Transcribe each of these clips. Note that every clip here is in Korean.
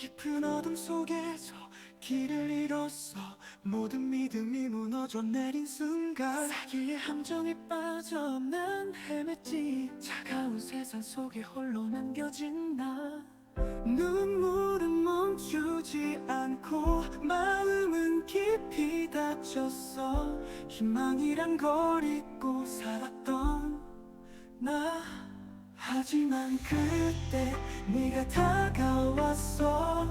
깊은 어둠 속에서 길을 잃었어. 모든 믿음이 무너져 내린 순간 사기의 함정에 빠져 난 헤맸지. 차가운 세상 속에 홀로 남겨진 나. 눈물은 멈추지 않고 마음은 깊이 다쳤어. 희망이란 걸 잊고 살았던 나. 하지만 그때 네가 다가왔어.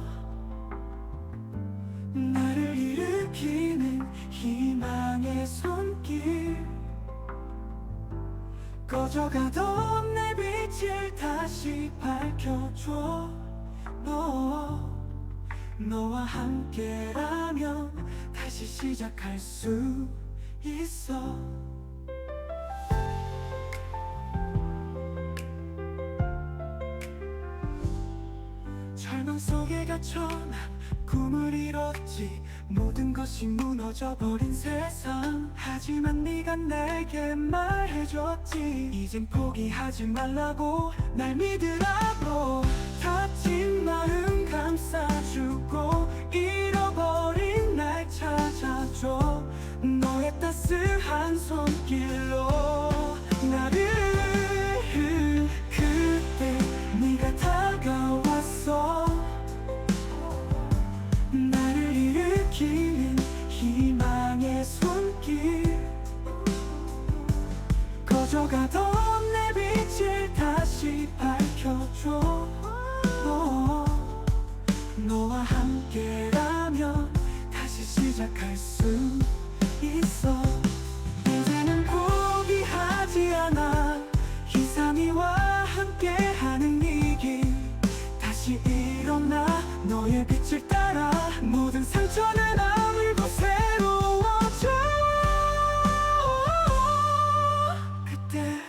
나를 일으키는 희망의 손길. 꺼져가던 내 빛을 다시 밝혀줘. 너와 함께라면 다시 시작할 수 있어. 절망 속에 갇혀 난 꿈을 잃었지. 모든 것이 무너져버린 세상. 하지만 네가 내게 말해줬지. 이젠 포기하지 말라고, 날 믿으라고. 다친 마음 감싸주고 잃어버린 날 찾아줘. 너의 따스한 손길로 나를. 그때 네가 다가왔어. 나를 일으키는 희망의 손길. 꺼져가던 내 빛을 다시 밝혀줘. 너와 함께라면 다시 시작할 수 있어. 이제는 포기하지 않아. 희상이와 함께하는 이 길. 다시 일어나 너의 빛을 따라. 모든 상처는 아물고 새로워져. 그때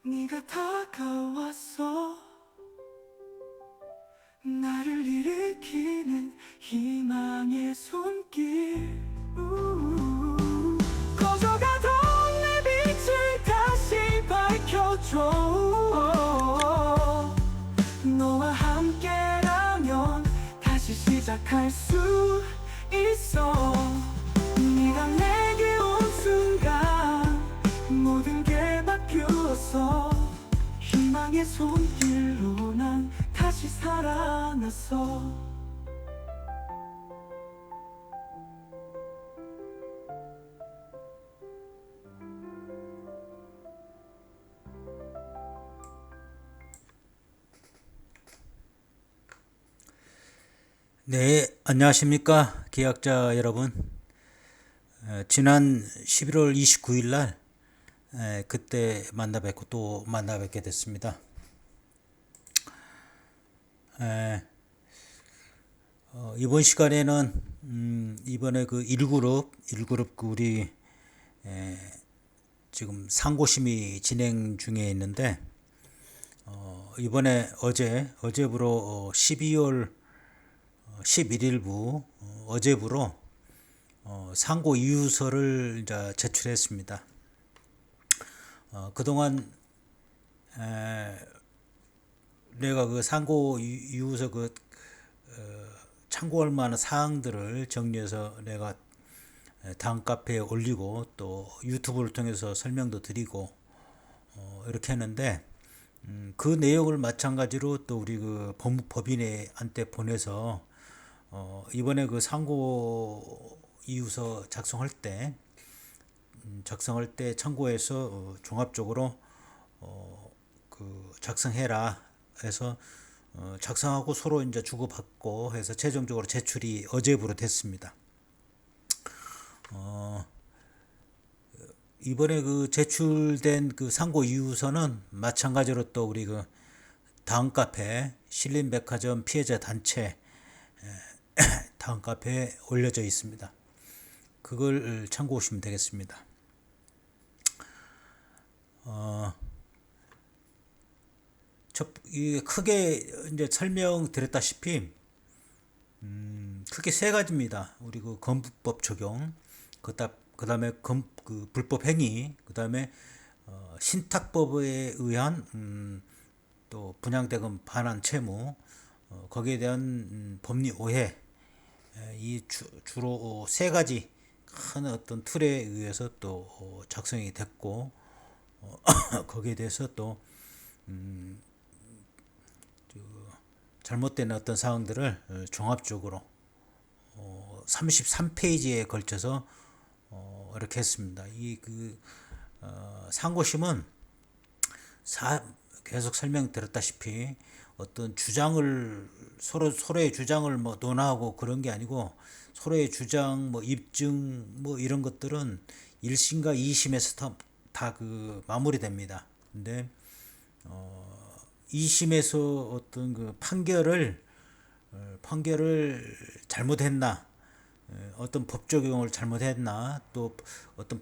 네가 다가왔어. 나를 일으키는 희망의 손길. 꺼져가던 내 빛을 다시 밝혀줘. 너와 함께라면 다시 시작할 수 있어. 네가 내게 온 순간 모든 게 바뀌었어. 희망의 손길로 난 다시 살아났어. 네, 안녕하십니까, 계약자 여러분. 지난 11월 29일 날 그때 만나 뵙고 또 만나 뵙게 됐습니다. 이번 시간에는 이번에 그 1그룹 그 우리 지금 상고심의 진행 중에 있는데 이번에 어제부로 12월 11일부 어제부로 상고 이유서를 이제 제출했습니다. 그동안 내가 그 상고 이유서 그 참고할 만한 사항들을 정리해서 내가 다음 카페에 올리고 또 유튜브를 통해서 설명도 드리고 이렇게 했는데 그 내용을 마찬가지로 또 우리 그 법무법인한테 보내서 이번에 그 상고 이유서 작성할 때 참고해서 종합적으로 그 작성해라 해서 작성하고 서로 이제 주고받고 해서 최종적으로 제출이 어제부로 됐습니다. 이번에 그 제출된 그 상고 이유서는 마찬가지로 또 우리 그 다음 카페 신림백화점 피해자 단체 다음 카페에 올려져 있습니다. 그걸 참고하시면 되겠습니다. 크게 이제 설명드렸다시피 크게 세 가지입니다. 우리 그 건부법 적용, 그다음에 그 불법 행위, 그다음에 신탁법에 의한 또 분양대금 반환 채무, 거기에 대한 법리 오해 주로 세 가지 큰 어떤 틀에 의해서 또 작성이 됐고 거기에 대해서 또 잘못된 어떤 사항들을 종합적으로 33페이지에 걸쳐서 이렇게 했습니다. 상고심은 계속 설명드렸다시피 어떤 주장을 서로의 주장을 뭐 논하고 그런 게 아니고 서로의 주장 뭐 입증 뭐 이런 것들은 1심과 2심에서 다 마무리됩니다. 근데 2심에서 어떤 판결을 잘못했나, 어떤 법 적용을 잘못했나, 또 어떤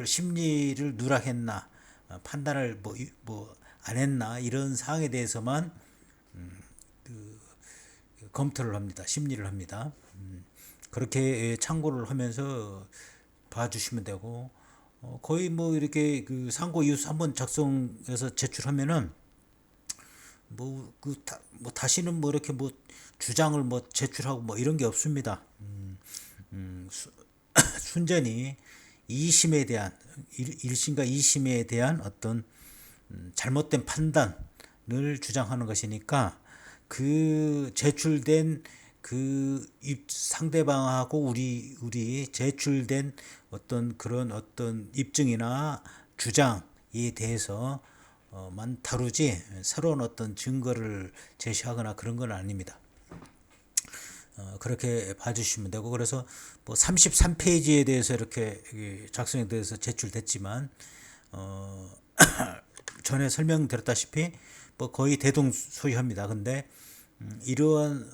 심리를 누락했나, 판단을 안 했나 이런 사항에 대해서만 검토를 합니다. 심리를 합니다. 그렇게 참고를 하면서 봐주시면 되고 거의 뭐 이렇게 상고 이유서 한번 작성해서 제출하면은 다시는 뭐 이렇게 뭐 주장을 뭐 제출하고 뭐 이런 게 없습니다. 순전히 2심에 대한 1심과 2심에 대한 어떤 잘못된 판단을 주장하는 것이니까 제출된 상대방하고 우리 제출된 그런 어떤 입증이나 주장에 대해서 만 다루지 새로운 어떤 증거를 제시하거나 그런 건 아닙니다. 그렇게 봐주시면 되고 그래서 뭐 33페이지에 대해서 이렇게 작성에 대해서 제출됐지만 전에 설명드렸다시피 뭐 거의 대동소이합니다. 근데 이러한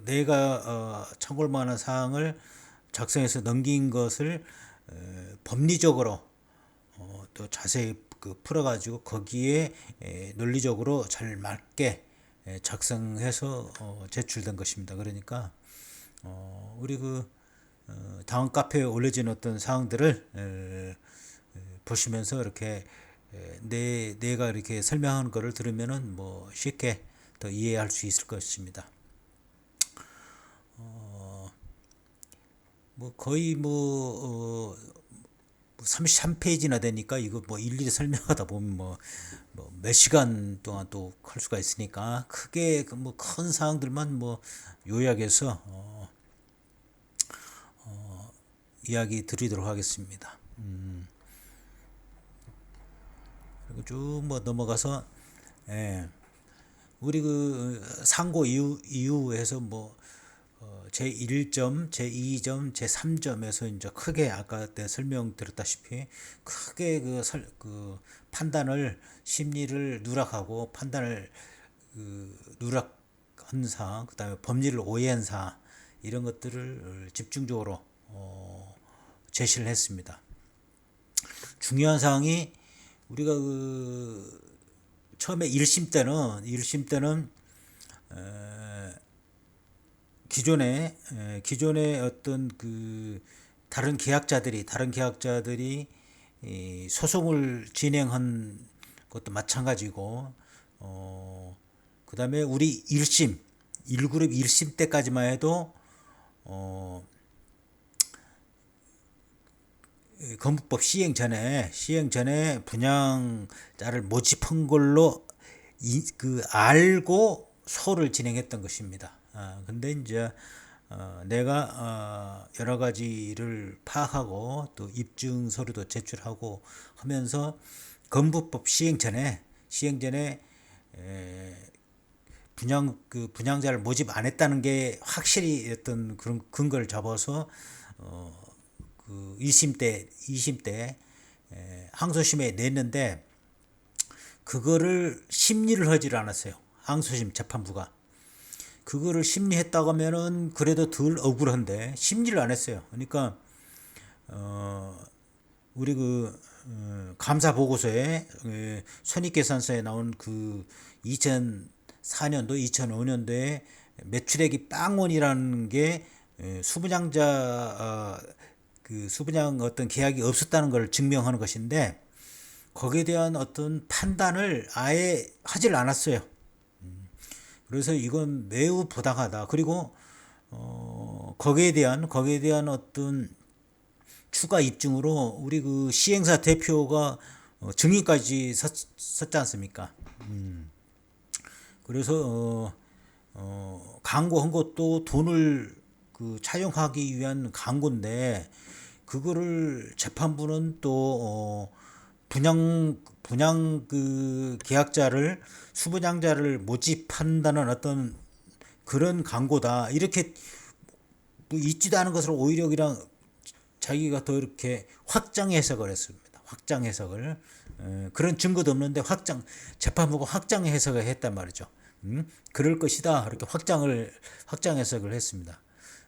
내가 참고할 만한 사항을 작성해서 넘긴 것을 법리적으로 또 자세히 풀어가지고 거기에 논리적으로 잘 맞게 작성해서 제출된 것입니다. 그러니까 우리 다음 카페에 올려진 어떤 사항들을 보시면서 이렇게 내가 이렇게 설명하는 것을 들으면은 뭐 쉽게 더 이해할 수 있을 것입니다. 뭐 거의 33페이지나 되니까 이거 뭐 일일이 설명하다 보면 뭐 몇 시간 동안 또 할 수가 있으니까 크게 뭐 큰 사항들만 뭐 요약해서 이야기 드리도록 하겠습니다. 그리고 쭉 뭐 넘어가서 우리 상고 이후에서 뭐 제1점, 제2점, 제3점에서 이제 크게 아까 때 설명드렸다시피 크게 판단을 심리를 누락하고 판단을 누락한 사항, 그다음에 법리를 오해한 사항 이런 것들을 집중적으로 제시를 했습니다. 중요한 사항이 우리가 처음에 1심 때는 기존의 어떤 다른 계약자들이 소송을 진행한 것도 마찬가지고 그다음에 우리 1그룹 1심 때까지만 해도 건국법 시행 전에 분양자를 모집한 걸로 알고 소를 진행했던 것입니다. 근데 이제 내가 여러 가지를 파악하고 또 입증 서류도 제출하고 하면서 건국법 시행 전에 분양자를 모집 안 했다는 게 확실히 어떤 그런 근거를 잡아서 2심 때 항소심에 냈는데 그거를 심리를 하지를 않았어요. 항소심 재판부가. 그거를 심리했다고 하면은 그래도 덜 억울한데 심리를 안 했어요. 그러니까 우리 감사 보고서에 손익계산서에 나온 2004년도 2005년도에 매출액이 빵원이라는 게 수분양자 수분양 어떤 계약이 없었다는 걸 증명하는 것인데 거기에 대한 어떤 판단을 아예 하질 않았어요. 그래서 이건 매우 부당하다. 그리고 거기에 대한 어떤 추가 입증으로 우리 그 시행사 대표가 증인까지 섰지 않습니까? 그래서 광고한 것도 돈을 그 차용하기 위한 광고인데 그거를 재판부는 또 분양 그 계약자를 수분양자를 모집한다는 어떤 그런 광고다 이렇게 뭐 있지도 않은 것을 오히려 그냥 자기가 더 이렇게 확장 해석을 했습니다. 확장 해석을 그런 증거도 없는데 재판부가 확장 해석을 했단 말이죠. 그럴 것이다 이렇게 확장 해석을 했습니다.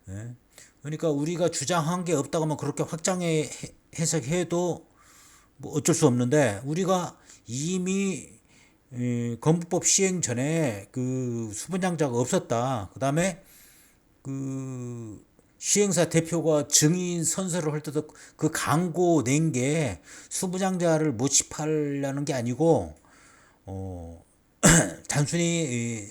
예. 그러니까 우리가 주장한 게 없다고 하면 그렇게 확장해 해석해도 뭐 어쩔 수 없는데 우리가 이미 건부법 시행 전에 그 수분양자가 없었다. 그다음에 그 시행사 대표가 증인 선서를 할 때도 그 광고 낸 게 수분양자를 모집하려는 게 아니고 단순히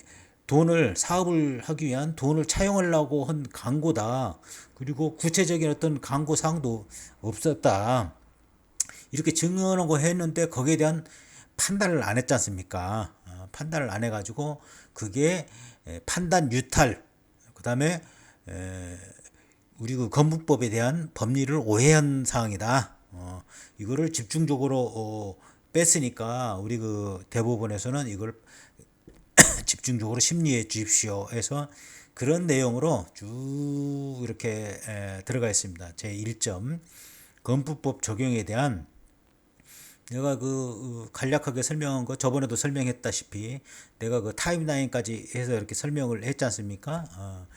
사업을 하기 위한 돈을 차용하려고 한 광고다. 그리고 구체적인 어떤 광고 사항도 없었다. 이렇게 증언하고 했는데 거기에 대한 판단을 안 했지 않습니까? 판단을 안 해가지고 그게 판단 유탈, 그 다음에 우리 그 건부법에 대한 법리를 오해한 사항이다. 이거를 집중적으로 뺐으니까 우리 그 대법원에서는 이걸 집중적으로 심리해 주십시오 해서 그런 내용으로 쭉 이렇게 들어가 있습니다. 제 1점 건부법 적용에 대한 내가 그 간략하게 설명한 거 저번에도 설명했다시피 내가 그 타임라인까지 해서 이렇게 설명을 했지 않습니까?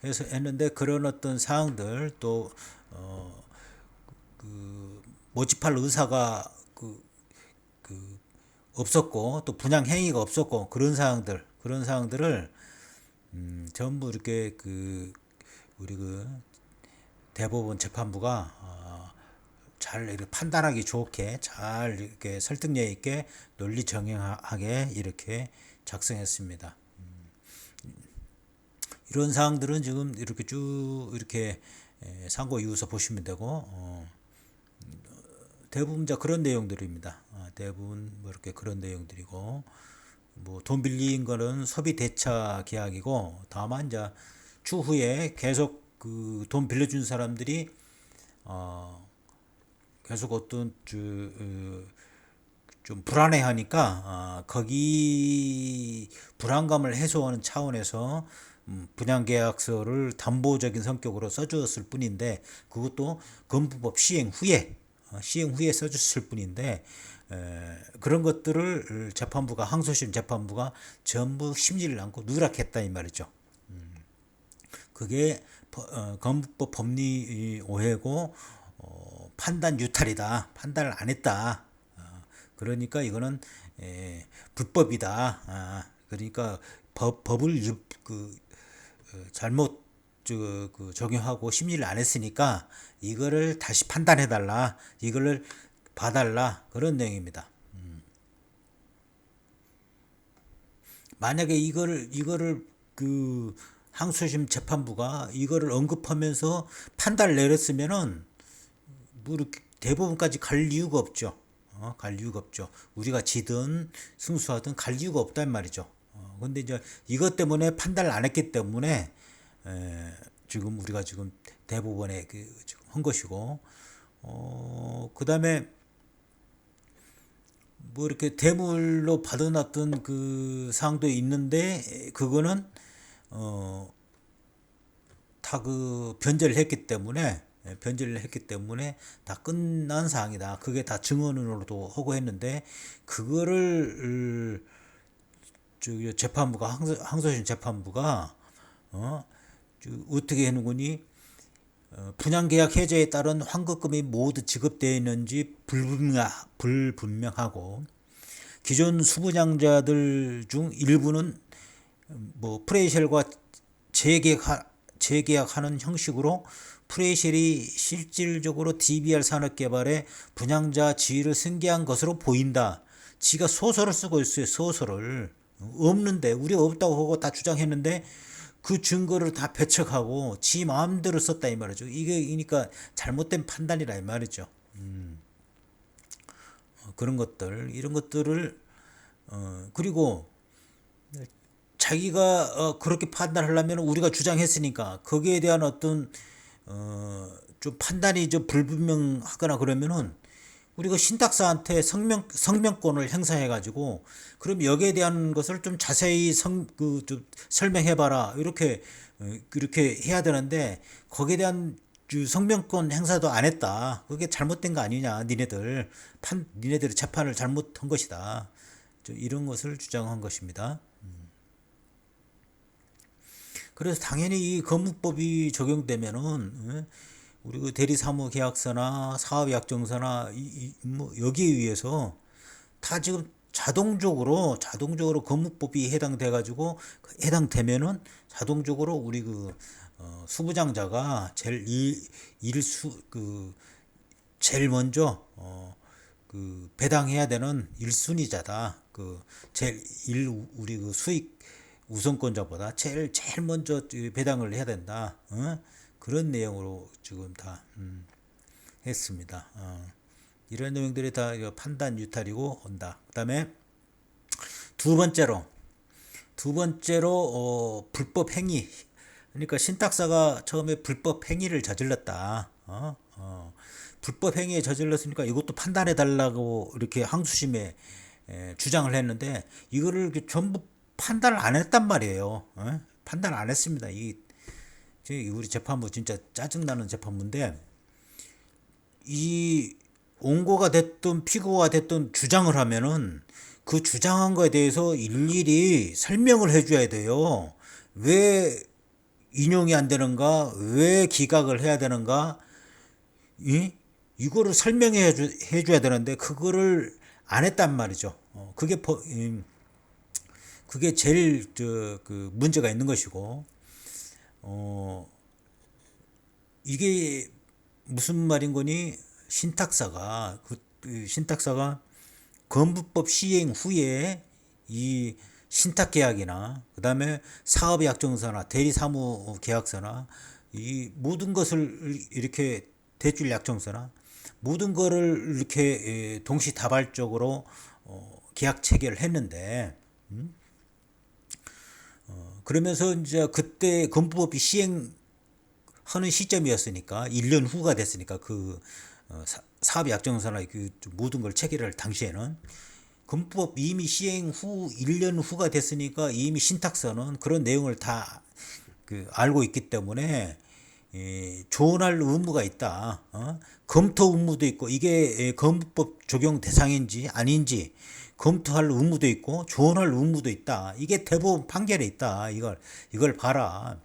그래서 했는데 그런 어떤 사항들 또 그 모집할 의사가 그 없었고 또 분양 행위가 없었고 그런 사항들을 전부 이렇게 그 우리 그 대법원 재판부가 잘 이렇게 판단하기 좋게 잘 이렇게 설득력 있게 논리 정연하게 이렇게 작성했습니다. 이런 사항들은 지금 이렇게 쭉 이렇게 상고 이유서 보시면 되고 대부분 다 그런 내용들입니다. 대부분 뭐 이렇게 그런 내용들이고 뭐 돈 빌린 거는 소비 대차 계약이고 다만 이제 추후에 계속 그 돈 빌려준 사람들이 계속 어떤 좀 불안해하니까 거기 불안감을 해소하는 차원에서 분양계약서를 담보적인 성격으로 써주었을 뿐인데 그것도 건부법 시행 후에 써줬을 뿐인데 그런 것들을 항소심 재판부가 전부 심리를 않고 누락했다 이 말이죠. 그게 건부법 법리 오해고 판단 유탈이다. 판단을 안 했다. 그러니까 이거는 불법이다. 그러니까 법을 잘못 적용하고 심리를 안 했으니까 이거를 다시 판단해 달라. 이거를 봐달라. 그런 내용입니다. 만약에 이거를 그 항소심 재판부가 이거를 언급하면서 판단을 내렸으면은 뭐 이렇게 대법원까지 갈 이유가 없죠. 갈 이유가 없죠. 우리가 지든 승소하든 갈 이유가 없단 말이죠. 근데 이제 이것 때문에 판단을 안 했기 때문에 지금 우리가 지금 대법원에 지금 한 것이고 그다음에 뭐 이렇게 대물로 받아놨던 그 사항도 있는데 그거는 다 그 변제를 했기 때문에 다 끝난 사항이다. 그게 다 증언으로도 하고 했는데 그거를 재판부가 항소심 재판부가 어떻게 해놓으니 분양계약 해제에 따른 환급금이 모두 지급되어 있는지 불분명하고 기존 수분양자들 중 일부는 뭐 프레이셀과 재계약하는 형식으로 프레이셀이 실질적으로 DBR 산업개발에 분양자 지위를 승계한 것으로 보인다. 지가 소설을 쓰고 있어요. 소설을. 없는데 우리가 없다고 하고 다 주장했는데 그 증거를 다 배척하고 지 마음대로 썼다 이 말이죠. 이게 그러니까 잘못된 판단이라 이 말이죠. 그런 것들 이런 것들을 그리고 자기가 그렇게 판단하려면 우리가 주장했으니까 거기에 대한 어떤 좀 판단이 좀 불분명하거나 그러면은 우리가 신탁사한테 성명권을 행사해 가지고 그럼 여기에 대한 것을 좀 자세히 좀 설명해봐라 이렇게 그렇게 해야 되는데 거기에 대한 성명권 행사도 안 했다. 그게 잘못된 거 아니냐? 니네들이 재판을 잘못한 것이다. 이런 것을 주장한 것입니다. 그래서 당연히 이 건국법이 적용되면은 우리 그 대리사무계약서나 사업약정서나 뭐 여기에 의해서 다 지금 자동적으로 건국법이 해당돼 가지고 해당되면은 자동적으로 우리 그 수부장자가 제일 먼저 그 배당해야 되는 1순위자다. 그 우리 그 수익 우선권자보다 제일 먼저 배당을 해야 된다. 그런 내용으로 지금 다 했습니다. 이런 내용들이 다 판단 유탈이고 온다. 그다음에 두 번째로 불법 행위. 그러니까 신탁사가 처음에 불법 행위를 저질렀다. 불법 행위에 저질렀으니까 이것도 판단해 달라고 이렇게 항소심에 주장을 했는데 이거를 전부 판단을 안 했단 말이에요. 판단 안 했습니다. 우리 재판부 진짜 짜증나는 재판부인데 이 원고가 됐든 피고가 됐든 주장을 하면은 그 주장한 거에 대해서 일일이 설명을 해줘야 돼요. 왜 인용이 안 되는가? 왜 기각을 해야 되는가? 이거를 해줘야 되는데 그거를 안 했단 말이죠. 그게 제일 그 문제가 있는 것이고, 이게 무슨 말인 거니? 신탁사가 건부법 시행 후에 이 신탁계약이나 그다음에 사업약정서나 대리사무계약서나 이 모든 것을 이렇게 대출 약정서나 모든 거를 이렇게 동시다발적으로 계약 체결을 했는데 그러면서 이제 그때 건부법이 시행하는 시점이었으니까 1년 후가 됐으니까 그 사업약정서나 그 모든 걸 체결할 당시에는 건법 이미 시행 후 1년 후가 됐으니까 이미 신탁서는 그런 내용을 다 알고 있기 때문에 조언할 의무가 있다. 검토 의무도 있고 이게 건법 적용 대상인지 아닌지 검토할 의무도 있고 조언할 의무도 있다. 이게 대법원 판결에 있다. 이걸 봐라.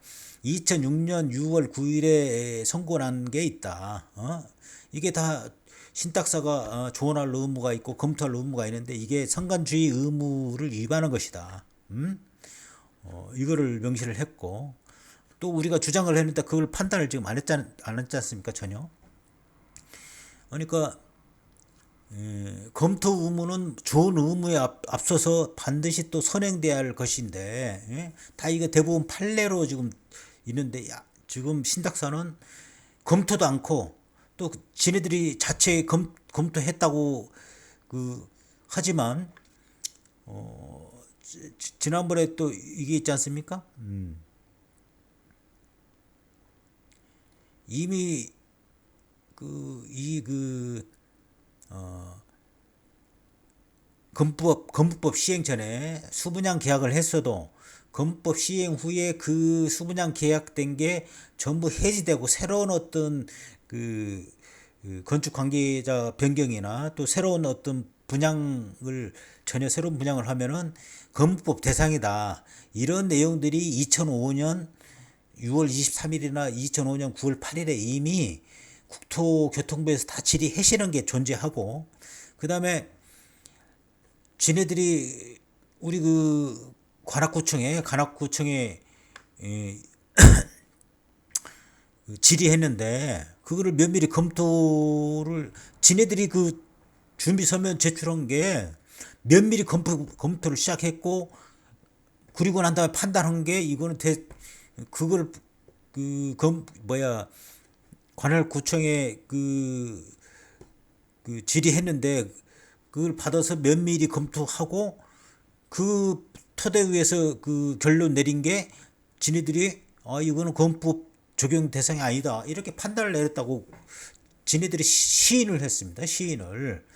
2006년 6월 9일에 선고난 게 있다. 이게 다 신탁사가 조언할 의무가 있고 검토할 의무가 있는데 이게 선관주의 의무를 위반한 것이다. 이거를 명시를 했고 또 우리가 주장을 했는데 그걸 판단을 지금 안 했지 않습니까? 전혀. 그러니까 검토 의무는 좋은 의무에 앞서서 반드시 또 선행돼야 할 것인데 다 이거 대부분 판례로 지금 있는데 지금 신탁사는 검토도 않고 또 지네들이 자체 검토했다고 하지만 지난번에 또 이게 있지 않습니까? 이미 건부법 시행 전에 수분양 계약을 했어도 건법 시행 후에 그 수분양 계약된 게 전부 해지되고 새로운 어떤 건축 관계자 변경이나 또 새로운 어떤 전혀 새로운 분양을 하면은 건부법 대상이다. 이런 내용들이 2005년 6월 23일이나 2005년 9월 8일에 이미 국토교통부에서 다 질의하시는 게 존재하고 그다음에 지네들이 우리 관악구청에 질의했는데 그거를 면밀히 검토를 지네들이 준비 서면 제출한 게 면밀히 검토를 시작했고 그리고 난 다음에 판단한 게 이거는 그걸 관할구청에 질의했는데 그걸 받아서 면밀히 검토하고 그 토대 위에서 그 결론 내린 게 지네들이 이거는 건법 적용 대상이 아니다 이렇게 판단을 내렸다고 지네들이 시인을 했습니다. 시인을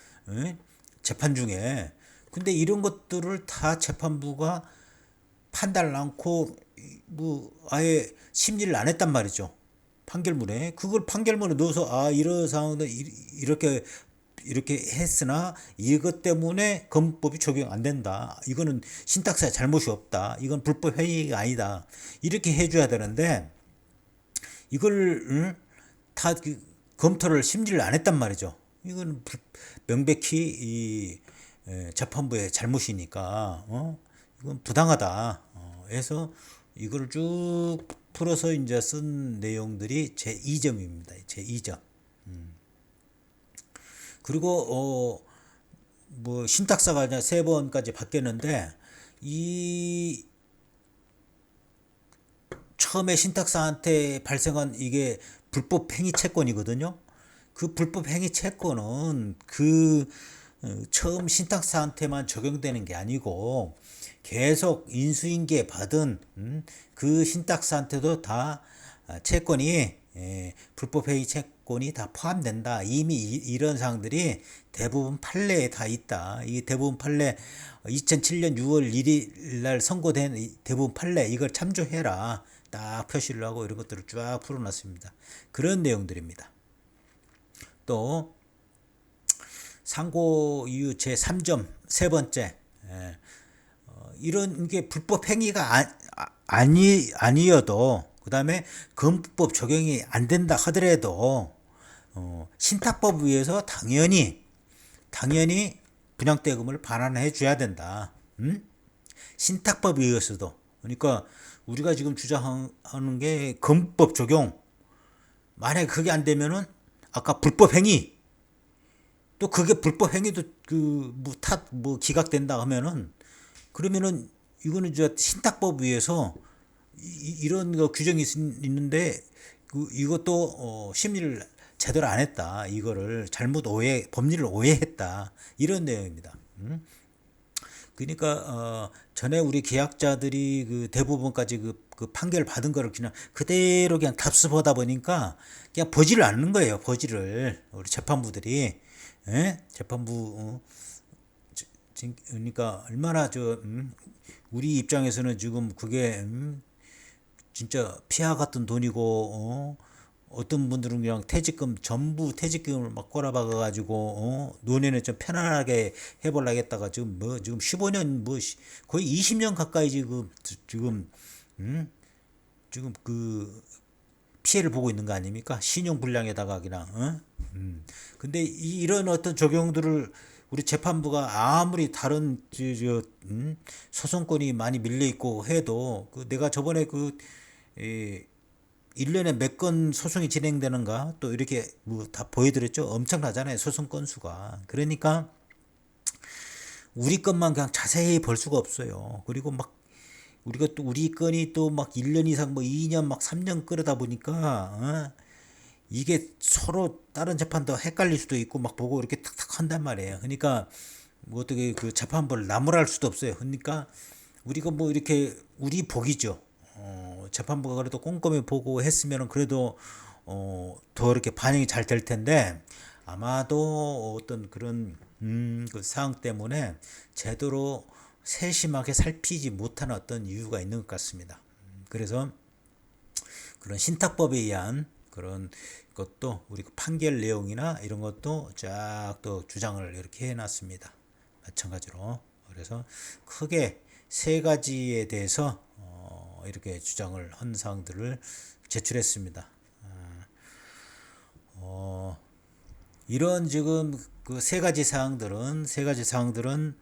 재판 중에. 근데 이런 것들을 다 재판부가 판단을 않고 뭐 아예 심리를 안 했단 말이죠. 판결문에 그걸 판결문에 넣어서 이런 상황은 이렇게 했으나 이것 때문에 검법이 적용 안 된다. 이거는 신탁사의 잘못이 없다. 이건 불법 행위가 아니다. 이렇게 해줘야 되는데 이걸 다 검토를 심리를 안 했단 말이죠. 이건 명백히 이 재판부의 잘못이니까 이건 부당하다. 해서 이걸 쭉 풀어서 이제 쓴 내용들이 제 2점입니다. 제 2점. 그리고 뭐 신탁사가 이제 3번까지 바뀌었는데 이 처음에 신탁사한테 발생한 이게 불법 행위 채권이거든요. 그 불법 행위 채권은 처음 신탁사한테만 적용되는 게 아니고 계속 인수인계 받은 그 신탁사한테도 다 채권이 불법 행위 채권이 다 포함된다. 이미 이런 사항들이 대부분 판례에 다 있다. 이 대부분 판례 2007년 6월 1일 날 선고된 대부분 판례 이걸 참조해라. 딱 표시를 하고 이런 것들을 쫙 풀어놨습니다. 그런 내용들입니다. 또 상고 이유 제 3점 세 번째 이런 게 불법 행위가 아니어도 그 다음에 건법 적용이 안 된다 하더라도 신탁법 위에서 당연히 분양대금을 반환해 줘야 된다. 신탁법 위에서도. 그러니까 우리가 지금 주장하는 게 건법 적용. 만약에 그게 안 되면은 아까 불법 행위 또 그게 불법 행위도 기각된다 하면은 그러면은 이거는 저 신탁법 위에서 이런 거 규정이 있는데 이것도 심리를 제대로 안 했다. 이거를 법리를 오해했다. 이런 내용입니다. 그러니까 전에 우리 계약자들이 그 대부분까지 그 판결 받은 거를 그냥 그대로 그냥 답습하다 보니까 그냥 보지를 않는 거예요. 보지를 우리 재판부들이 재판부 그러니까 얼마나 우리 입장에서는 지금 그게 진짜 피하 같은 돈이고 어떤 분들은 그냥 전부 퇴직금을 막 꼬라박아 가지고 노년에 좀 편안하게 해보려겠다가 지금 15년 거의 20년 가까이 지금 그 피해를 보고 있는 거 아닙니까? 신용 불량에다가 그냥 근데 이런 어떤 적용들을 우리 재판부가 아무리 다른 소송권이 많이 밀려 있고 해도 내가 저번에 1년에 몇 건 소송이 진행되는가 또 이렇게 다 보여드렸죠. 엄청나잖아요. 소송 건수가. 그러니까 우리 것만 그냥 자세히 볼 수가 없어요. 그리고 우리 건이 또 1년 이상 2년 3년 끌어다 보니까 이게 서로 다른 재판도 헷갈릴 수도 있고 보고 이렇게 탁탁 한단 말이에요. 그러니까 어떻게 그 재판부를 나무랄 수도 없어요. 그러니까 우리가 이렇게 우리 복이죠. 재판부가 그래도 꼼꼼히 보고 했으면 그래도 더 이렇게 반영이 잘 될 텐데 아마도 어떤 그런 그 사항 때문에 제대로 세심하게 살피지 못하는 어떤 이유가 있는 것 같습니다. 그래서 그런 신탁법에 의한 그런 것도 우리 판결 내용이나 이런 것도 쫙 또 주장을 이렇게 해놨습니다. 마찬가지로 그래서 크게 3가지에 대해서 이렇게 주장을 한 사항들을 제출했습니다. 이런 지금 그 3가지 사항들은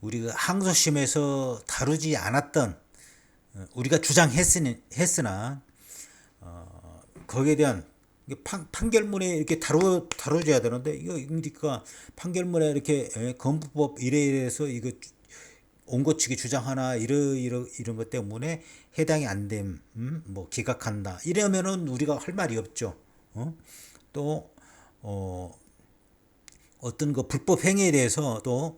우리가 항소심에서 다루지 않았던 우리가 주장했으나 거기에 대한 판결문에 이렇게 다뤄져야 되는데 이거 그러니까 판결문에 이렇게 건법 이래서 이거 원고 측이 주장하나 이런 것 때문에 해당이 안 됨, 뭐 기각한다 이러면은 우리가 할 말이 없죠. 또 어떤 그 불법 행위에 대해서 또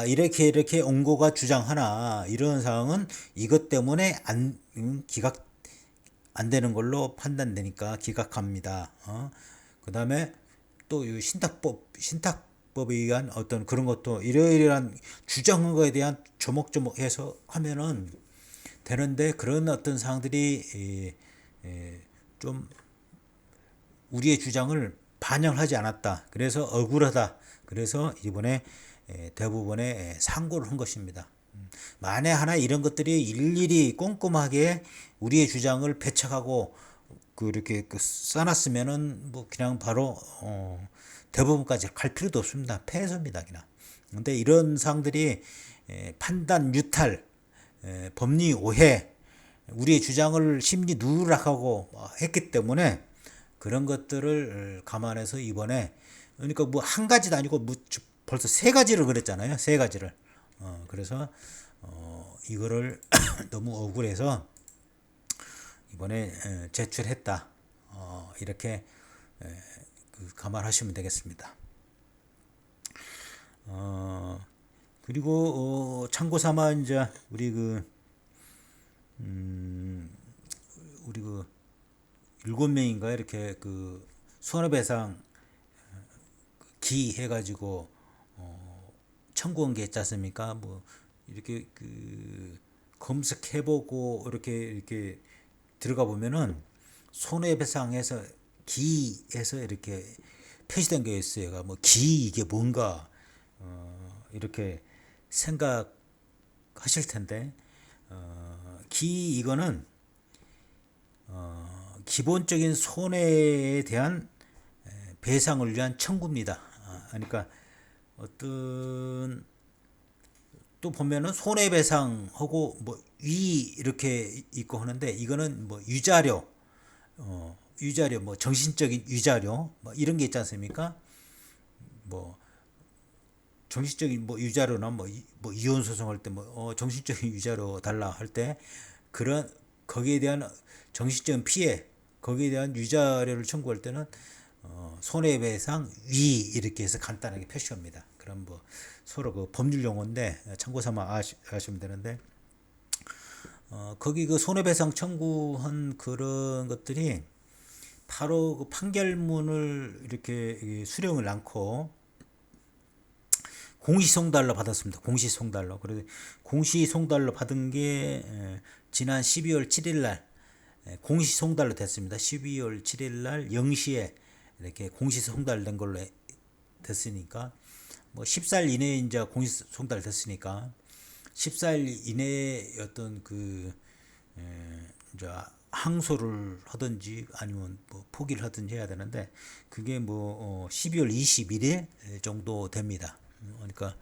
이렇게 원고가 주장하나 이런 사항은 이것 때문에 기각 안 되는 걸로 판단되니까 기각합니다. 그다음에 또 이 신탁법에 의한 어떤 그런 것도 이러이러한 주장한 거에 대한 조목조목해서 하면은 되는데 그런 어떤 사항들이 좀 우리의 주장을 반영하지 않았다. 그래서 억울하다. 그래서 이번에 대부분의 상고를 한 것입니다. 만에 하나 이런 것들이 일일이 꼼꼼하게 우리의 주장을 배척하고 그렇게 써놨으면은 뭐 그냥 바로 대부분까지 갈 필요도 없습니다. 패소입니다, 그냥. 근데 이런 사항들이 판단 유탈, 법리 오해, 우리의 주장을 심리 누락하고 했기 때문에 그런 것들을 감안해서 이번에 그러니까 뭐 한 가지도 아니고 뭐 벌써 세 가지를 그랬잖아요. 세 가지를. 그래서 이거를 너무 억울해서 이번에 제출했다. 이렇게 감안하시면 되겠습니다. 그리고 참고 삼아 이제 우리 그 7명인가 이렇게 그 손해배상 기 해가지고 청구한 게 있지 않습니까? 뭐 이렇게 그 검색해보고 이렇게 들어가 보면은 손해배상에서 기에서 이렇게 표시된 게 있어요. 뭐 기 이게 뭔가 이렇게 생각하실 텐데 기 이거는 기본적인 손해에 대한 배상을 위한 청구입니다. 그러니까 어떤 또 보면은 손해배상하고 뭐 위 이렇게 있고 하는데 이거는 뭐 위자료 뭐 정신적인 위자료 뭐 이런 게 있지 않습니까? 뭐 정신적인 뭐 위자료나 뭐 이혼 소송할 때 뭐 정신적인 위자료 달라 할 때 그런 거기에 대한 정신적인 피해 거기에 대한 위자료를 청구할 때는 손해배상 위 이렇게 해서 간단하게 표시합니다. 그럼 뭐 서로 그 법률 용어인데 참고 삼아 아시면 되는데 거기 그 손해배상 청구한 그런 것들이 바로 그 판결문을 이렇게 수령을 않고 공시송달로 받았습니다. 공시송달로. 그래서 공시송달로 받은 게 지난 12월 7일 날 공시송달로 됐습니다. 12월 7일 날 0시에 이렇게 공시송달된 걸로 됐으니까 뭐 14일 이내에 이제 공시송달 됐으니까 14일 이내에 어떤 그 이제 항소를 하든지 아니면 뭐 포기를 하든지 해야 되는데 그게 뭐 12월 21일 정도 됩니다. 그러니까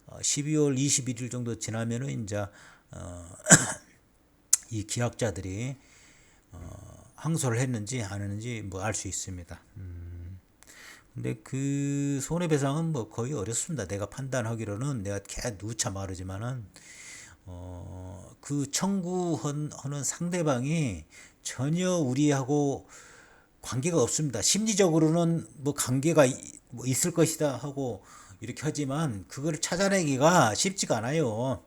12월 21일 정도 지나면은 이제 이 기약자들이 항소를 했는지 안 했는지 뭐 알 수 있습니다. 근데 그 손해배상은 뭐 거의 어렵습니다. 내가 판단하기로는 내가 누차 말하지만은 그 청구하는 상대방이 전혀 우리하고 관계가 없습니다. 심리적으로는 뭐 관계가 뭐 있을 것이다 하고 이렇게 하지만 그걸 찾아내기가 쉽지가 않아요.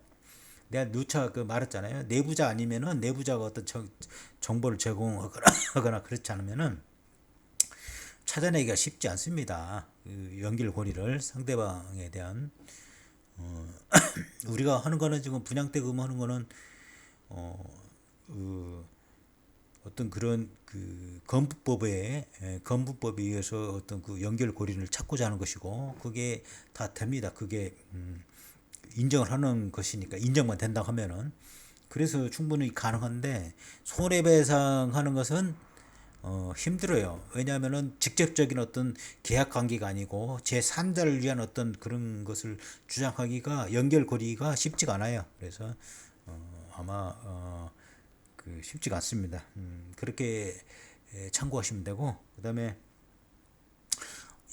내가 누차 그 말했잖아요. 내부자 아니면은 내부자가 어떤 정보를 제공하거나 그렇지 않으면은 찾아내기가 쉽지 않습니다. 그 연결고리를 상대방에 대한 우리가 하는 거는 지금 분양대금 하는 거는 어떤 그런 그 건부법에 의해서 어떤 그 연결고리를 찾고자 하는 것이고 그게 다 됩니다. 그게 인정을 하는 것이니까 인정만 된다 하면은 그래서 충분히 가능한데 손해배상하는 것은 힘들어요. 왜냐하면은 직접적인 어떤 계약 관계가 아니고 제3자를 위한 어떤 그런 것을 주장하기가 연결고리가 쉽지가 않아요. 그래서 아마 그 쉽지가 않습니다. 그렇게 참고하시면 되고 그다음에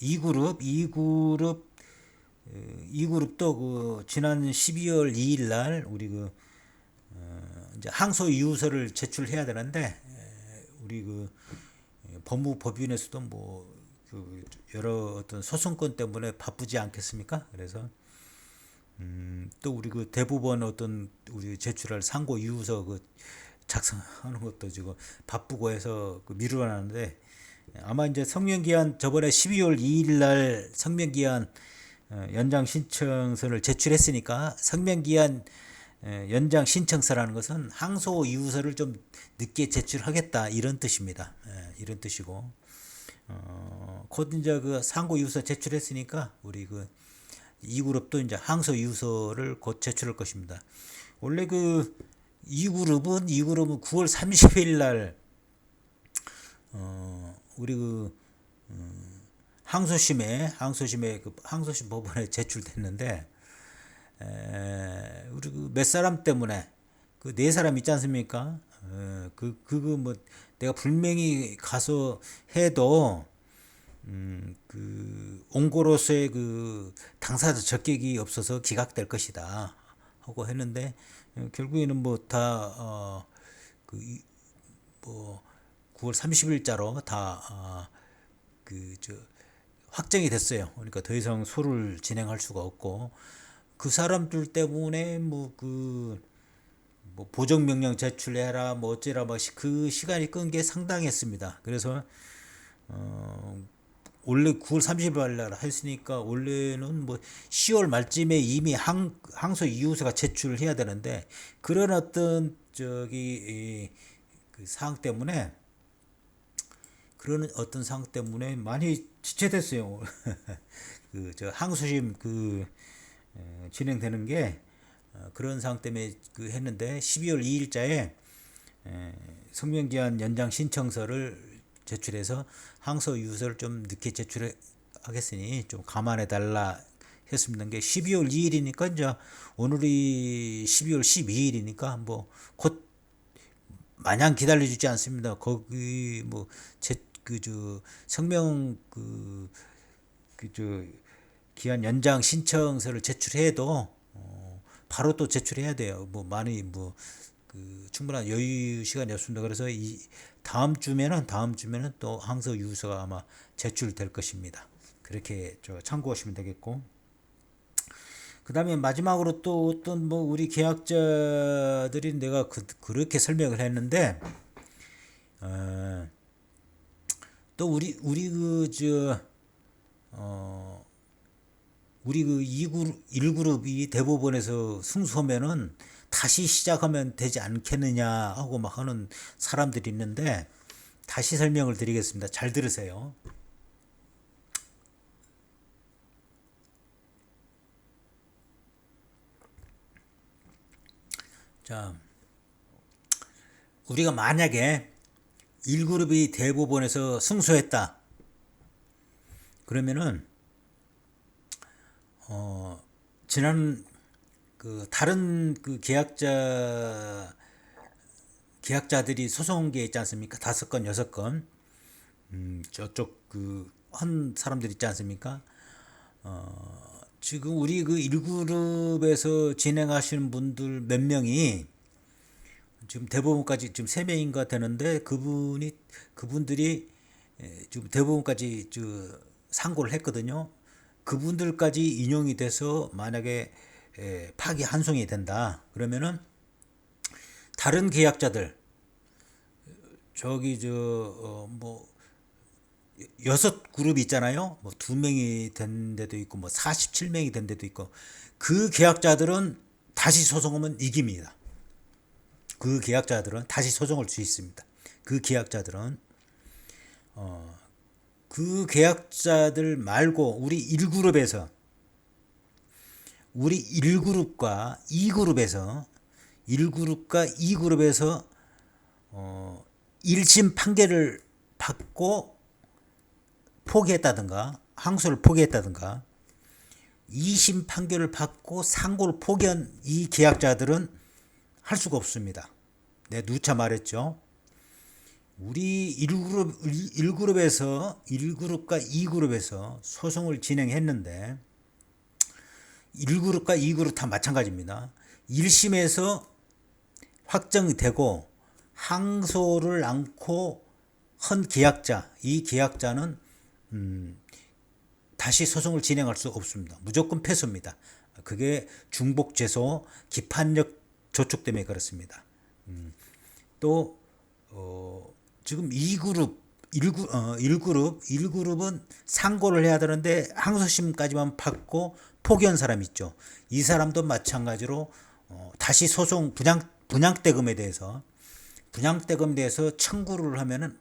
2그룹 이 그룹도 그 지난 12월 2일 날 우리 그 이제 항소 이유서를 제출해야 되는데 우리 그 법무법인에서도 뭐 그 여러 어떤 소송권 때문에 바쁘지 않겠습니까? 그래서 또 우리 그 대법원 어떤 우리 제출할 상고 이유서 그 작성하는 것도 지금 바쁘고 해서 그 미루어놨는데 아마 이제 성명기한 저번에 12월 2일 날 성명기한 연장 신청서를 제출했으니까 성명기한 연장 신청서라는 것은 항소 이유서를 좀 늦게 제출하겠다 이런 뜻입니다. 이런 뜻이고 곧 이제 그 상고 이유서 제출했으니까 우리 그 이 그룹도 이제 항소 이유서를 곧 제출할 것입니다. 원래 그 이 그룹은 9월 30일 날 우리 그 항소심에 그 항소심 법원에 제출됐는데 우리 그 몇 사람 때문에 그 네 사람 있지 않습니까? 그거 뭐 내가 분명히 가서 해도 그 온고로서의 그 당사자 적격이 없어서 기각될 것이다 하고 했는데 결국에는 뭐 다 그 뭐 9월 30일자로 다 그 저 확정이 됐어요. 그러니까 더 이상 소를 진행할 수가 없고 그 사람들 때문에 뭐 그 뭐 보정명령 제출해라 뭐 어쩌라 뭐 그 시간이 끈 게 상당했습니다. 그래서 원래 9월 30일 날 했으니까 원래는 뭐 10월 말쯤에 이미 항소 이유서가 제출해야 되는데 그런 어떤 저기 그 사항 때문에 그런 어떤 사항 때문에 많이 지체됐어요. 그 저 항소심 그 진행되는 게 그런 상황 때문에 그 했는데 12월 2일자에 성명기한 연장 신청서를 제출해서 항소 이유서를 좀 늦게 제출하겠으니 좀 감안해 달라 했습니다. 게 12월 2일이니까 이제 오늘이 12월 12일이니까 뭐 곧 마냥 기다려주지 않습니다. 거기 뭐 제 그 저 성명 저 기한 연장 신청서를 제출해도 바로 또 제출해야 돼요. 뭐 많이 뭐 그 충분한 여유 시간이 없습니다. 그래서 이 다음 주면은 또 항소 이유서가 아마 제출될 것입니다. 그렇게 저 참고하시면 되겠고. 그다음에 마지막으로 또 어떤 뭐 우리 계약자들이 내가 그렇게 설명을 했는데 또 우리 그 저 우리 그 1그룹이 대법원에서 승소하면은 다시 시작하면 되지 않겠느냐 하고 막 하는 사람들이 있는데 다시 설명을 드리겠습니다. 잘 들으세요. 자, 우리가 만약에 1그룹이 대법원에서 승소했다. 그러면은 지난 그 다른 그 계약자들이 소송한 게 있지 않습니까? 5건, 6건. 저쪽 그 한 사람들 있지 않습니까? 지금 우리 그 1그룹에서 진행하시는 분들 몇 명이 지금 대법원까지 지금 3명인가 되는데 그분들이 지금 대법원까지 상고를 했거든요. 그분들까지 인용이 돼서 만약에 파기 환송이 된다. 그러면은 다른 계약자들 저기 뭐 6그룹 있잖아요. 뭐 2명이 된 데도 있고 뭐 47명이 된 데도 있고 그 계약자들은 다시 소송하면 이깁니다. 그 계약자들은 다시 소송할 수 있습니다. 그 계약자들은 그 계약자들 말고 우리 1그룹과 2그룹에서 1심 판결을 받고 포기했다든가 항소를 포기했다든가 2심 판결을 받고 상고를 포기한 이 계약자들은 할 수가 없습니다. 내가 누차 말했죠. 우리 1그룹과 2그룹에서 소송을 진행했는데 1그룹과 2그룹 다 마찬가지입니다. 1심에서 확정되고 항소를 않고 한 계약자, 이 계약자는 다시 소송을 진행할 수 없습니다. 무조건 패소입니다. 그게 중복죄소 기판력 조축 때문에 그렇습니다. 또 지금 2그룹 1그룹은 상고를 해야 되는데 항소심까지만 받고 포기한 사람 있죠. 이 사람도 마찬가지로 다시 소송 분양대금에 대해서 청구를 하면은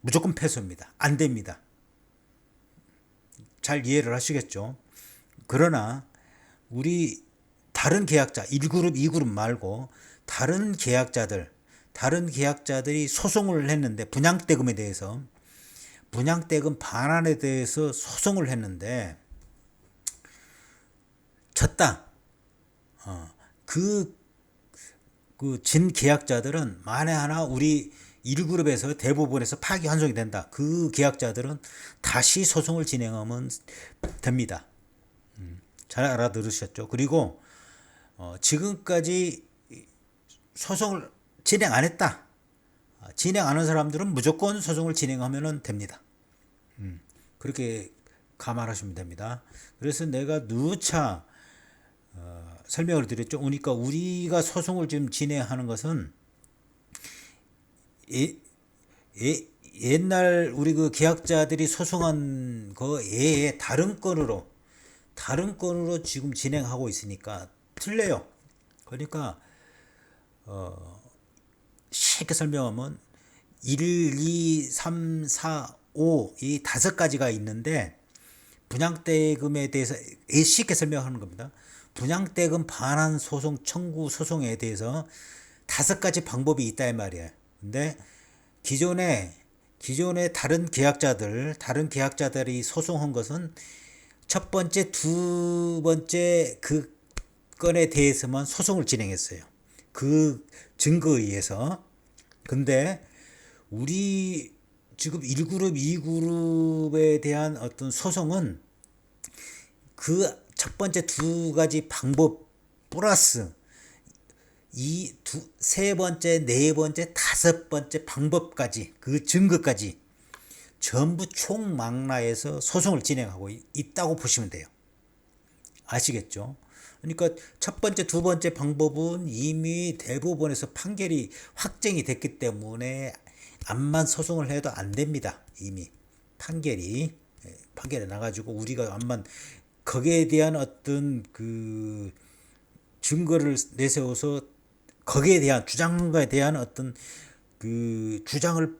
무조건 패소입니다. 안 됩니다. 잘 이해를 하시겠죠? 그러나 우리 다른 계약자 1그룹, 2그룹 말고 다른 계약자들이 소송을 했는데 분양대금 반환에 대해서 소송을 했는데 졌다. 그 진 계약자들은 만에 하나 우리 1그룹에서 대법원에서 파기환송이 된다. 그 계약자들은 다시 소송을 진행하면 됩니다. 잘 알아들으셨죠? 그리고 지금까지 소송을 진행 안 했다. 진행 안 한 사람들은 무조건 소송을 진행하면 됩니다. 그렇게 감안하시면 됩니다. 그래서 내가 누차 설명을 드렸죠. 그러니까 우리가 소송을 지금 진행하는 것은 옛날 우리 그 계약자들이 소송한 그 외에 다른 건으로 지금 진행하고 있으니까 틀려요. 그러니까 쉽게 설명하면 1, 2, 3, 4, 5 이 5가지가 있는데 분양대금에 대해서 쉽게 설명하는 겁니다. 분양대금 반환 소송 청구 소송에 대해서 5가지 방법이 있다 이 말이에요. 근데 기존에 다른 계약자들이 소송한 것은 첫 번째, 두 번째 그 건에 대해서만 소송을 진행했어요. 그 증거에 의해서. 근데 우리 지금 1그룹, 2그룹에 대한 어떤 소송은 그 첫 번째 2가지 방법 플러스 세 번째, 네 번째, 5번째 방법까지 그 증거까지 전부 총망라해서 소송을 진행하고 있다고 보시면 돼요. 아시겠죠? 그러니까 첫 번째, 두 번째 방법은 이미 대법원에서 판결이 확정이 됐기 때문에 암만 소송을 해도 안 됩니다. 이미 판결이 나가지고 우리가 암만 거기에 대한 어떤 그 증거를 내세워서 거기에 대한 주장에 대한 어떤 그 주장을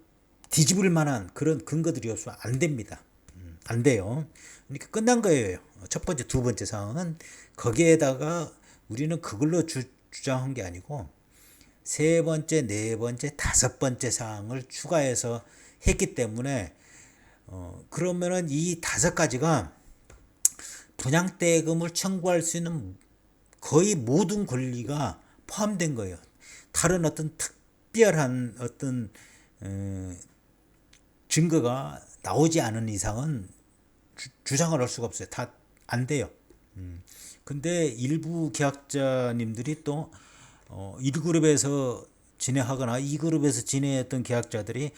뒤집을 만한 그런 근거들이 없으면 안 됩니다. 안 돼요. 그러니까 끝난 거예요. 첫 번째, 두 번째 사항은 거기에다가 우리는 그걸로 주장한 게 아니고 세 번째, 네 번째, 5번째 사항을 추가해서 했기 때문에 그러면은 이 5가지가 분양대금을 청구할 수 있는 거의 모든 권리가 포함된 거예요. 다른 어떤 특별한 어떤 증거가 나오지 않은 이상은 주장을 할 수가 없어요. 다 안 돼요. 근데 일부 계약자님들이 또 1그룹에서 진행하거나 2그룹에서 진행했던 계약자들이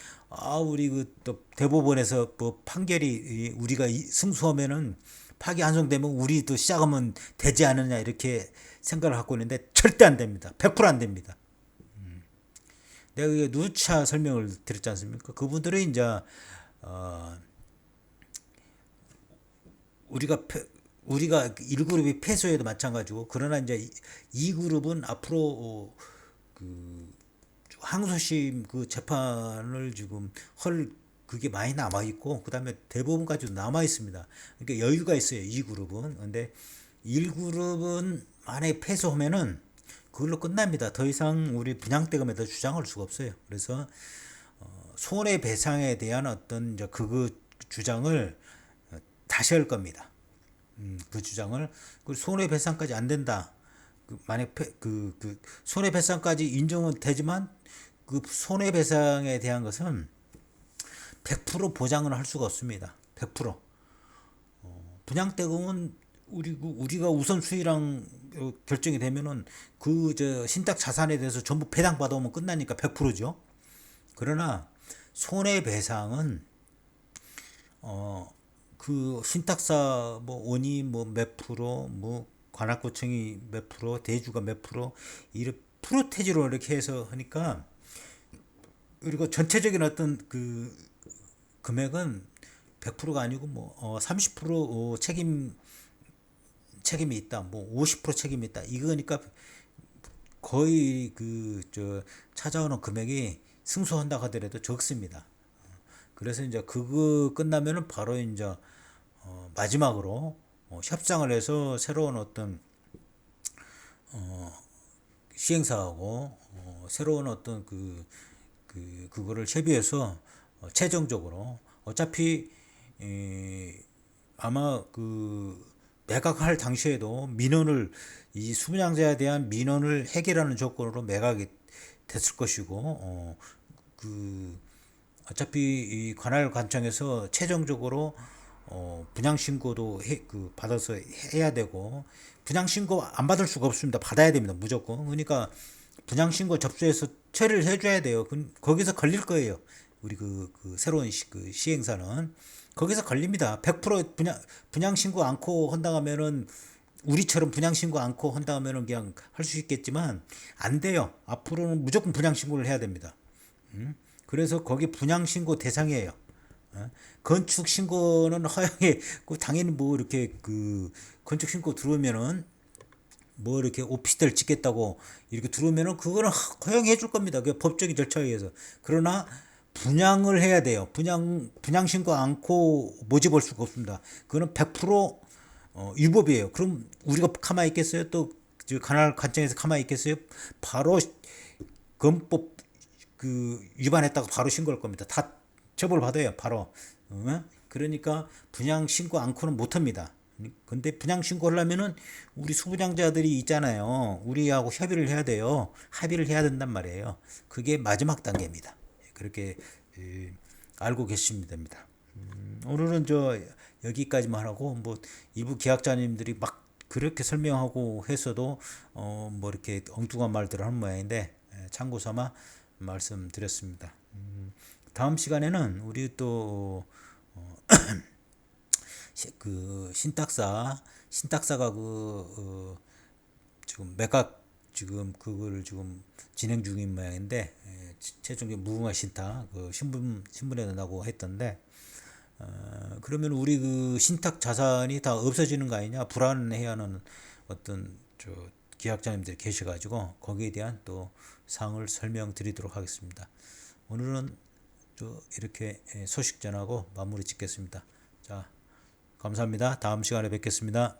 우리 그 또 대법원에서 뭐 판결이 우리가 승소하면은 파기환송되면 우리도 시작하면 되지 않느냐 이렇게 생각을 갖고 있는데 절대 안 됩니다. 100% 안 됩니다. 내가 그게 누차 설명을 드렸지 않습니까? 그분들은 이제 우리가 1그룹이 패소해도 마찬가지고 그러나 이제 2그룹은 앞으로 그 항소심 그 재판을 지금 할 그게 많이 남아 있고 그다음에 대법원까지도 남아 있습니다. 그러니까 여유가 있어요. 2그룹은. 근데 1그룹은 만약에 패소하면은 그걸로 끝납니다. 더 이상 우리 분양대금에다 주장할 수가 없어요. 그래서 손해배상에 대한 어떤 이제 그 주장을 다시 할 겁니다. 그 주장을 그 손해배상까지 안 된다. 만약 그 손해배상까지 인정은 되지만 그 손해배상에 대한 것은 100% 보장을 할 수가 없습니다. 100%. 분양대금은 우리가 우선순위랑 결정이 되면은 그 저 신탁 자산에 대해서 전부 배당 받아오면 끝나니까 100%죠. 그러나 손해배상은 그 신탁사 뭐 원이 뭐 몇 프로, 뭐 관할구청이 몇 프로, 대주가 몇 프로, 이렇게 프로테지로 이렇게 해서 하니까, 그리고 전체적인 어떤 그 금액은 100%가 아니고 뭐 30% 책임이 있다, 뭐 50% 책임이 있다, 이거니까 거의 그 저 찾아오는 금액이 승소한다 하더라도 적습니다. 그래서 이제 그거 끝나면은 바로 이제 마지막으로 협상을 해서 새로운 어떤 시행사하고 새로운 어떤 그거를 협의해서 최종적으로 어차피 아마 그 매각할 당시에도 민원을, 이 수분양자에 대한 민원을 해결하는 조건으로 매각이 됐을 것이고, 어차피 이 관할관청에서 최종적으로 분양 신고도 받아서 해야 되고, 분양 신고 안 받을 수가 없습니다. 받아야 됩니다. 무조건. 그러니까 분양 신고 접수해서 처리를 해줘야 돼요. 거기서 걸릴 거예요. 우리 그 새로운 시행사는 거기서 걸립니다. 100% 분양 신고 않고 한다면은, 우리처럼 분양 신고 않고 한다면은 그냥 할 수 있겠지만 안 돼요. 앞으로는 무조건 분양 신고를 해야 됩니다. 그래서 거기 분양 신고 대상이에요. 건축 신고는 허용해. 당연히 뭐 이렇게 그 건축 신고 들어오면은 뭐 이렇게 오피스텔 짓겠다고 이렇게 들어오면은 그거는 허용해 줄 겁니다. 그 법적인 절차에 의해서. 그러나 분양을 해야 돼요. 분양 신고 않고 모집할 수가 없습니다. 그거는 100% 위법이에요. 그럼 우리가 가만히 있겠어요? 또 관할 관청에서 가만히 있겠어요? 바로 건법 위반했다고 바로 신고할 겁니다. 다 처벌 받아요. 바로. 그러니까 분양 신고 않고는 못 합니다. 근데 분양 신고하려면은 우리 수분양자들이 있잖아요. 우리하고 협의를 해야 돼요. 합의를 해야 된단 말이에요. 그게 마지막 단계입니다. 그렇게 알고 계시면 됩니다. 오늘은 여기까지만 하고, 뭐 일부 계약자님들이 막 그렇게 설명하고 해서도 뭐 이렇게 엉뚱한 말들을 하는 모양인데, 참고 삼아 말씀드렸습니다. 다음 시간에는 우리 또 그 신탁사가 지금 매각 그걸 지금 진행 중인 모양인데, 최종적인 무궁화 신탁 신문에 나고 했던데, 그러면 우리 그 신탁 자산이 다 없어지는 거 아니냐 불안해하는 어떤 계약자님들이 계셔가지고 거기에 대한 또 사항을 설명드리도록 하겠습니다. 오늘은 이렇게 소식 전하고 마무리 짓겠습니다. 자, 감사합니다. 다음 시간에 뵙겠습니다.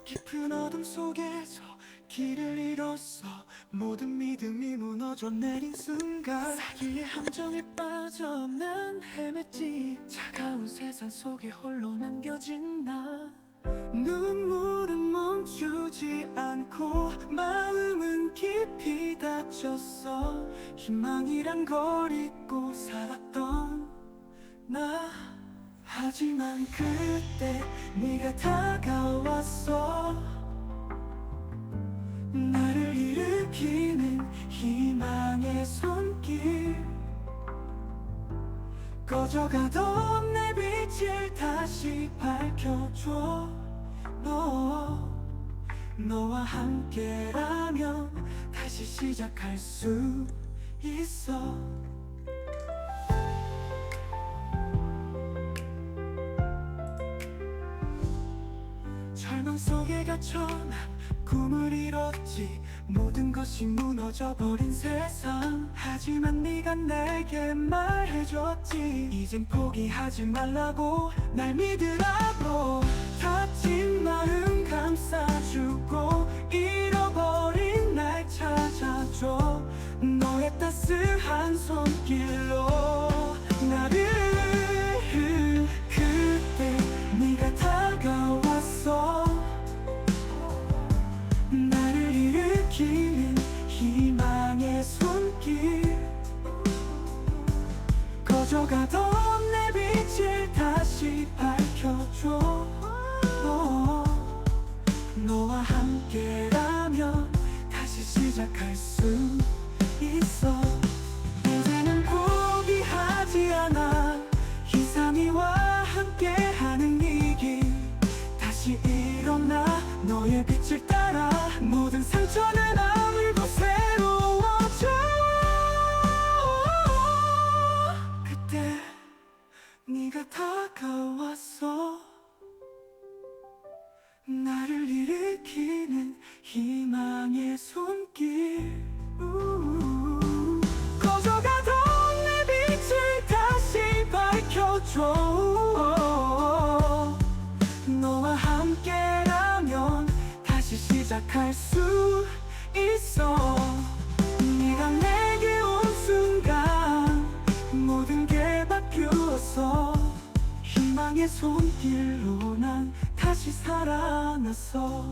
깊은 어둠 속에서 길을 잃었어. 모든 믿음이 무너져 내린 순간 사기의 함정에 빠져 난 헤맸지. 차가운 세상 속에 홀로 남겨진 나. 눈물은 멈추지 않고 마음은 깊이 다쳤어. 희망이란 걸 잊고 살았던 나. 하지만 그때 네가 다가왔어. 나를 일으키는 희망의 손길. 꺼져가던 내 빛을 다시 밝혀줘. 너와 함께라면 다시 시작할 수 있어. 절망 속에 갇혀 난 꿈을 잃었지. 모든 것이 무너져버린 세상. 하지만 네가 내게 말해줬지. 이젠 포기하지 말라고, 날 믿으라고. 다친 마음 감싸주고 잃어버린 날 찾아줘. 너의 따스한 손길로 나를 그때 네가 다가왔어 나를 일으키는 희망의 손길 꺼져가던 내 빛을 다시 밝혀줘 너와 함께라면 다시 시작할 수 있어 이제는 포기하지 않아 희삼이와 함께하는 이 길 다시 일어나 너의 빛을 따라 모든 상처는 아물고 새로워져 그때 네가 다가왔어 나를 일으키는 희망의 손길 꺼져가던 내 빛을 다시 밝혀줘 너와 함께라면 다시 시작할 수 있어 네가 내게 온 순간 모든 게 바뀌었어 희망의 손길로 난 다시 살아났어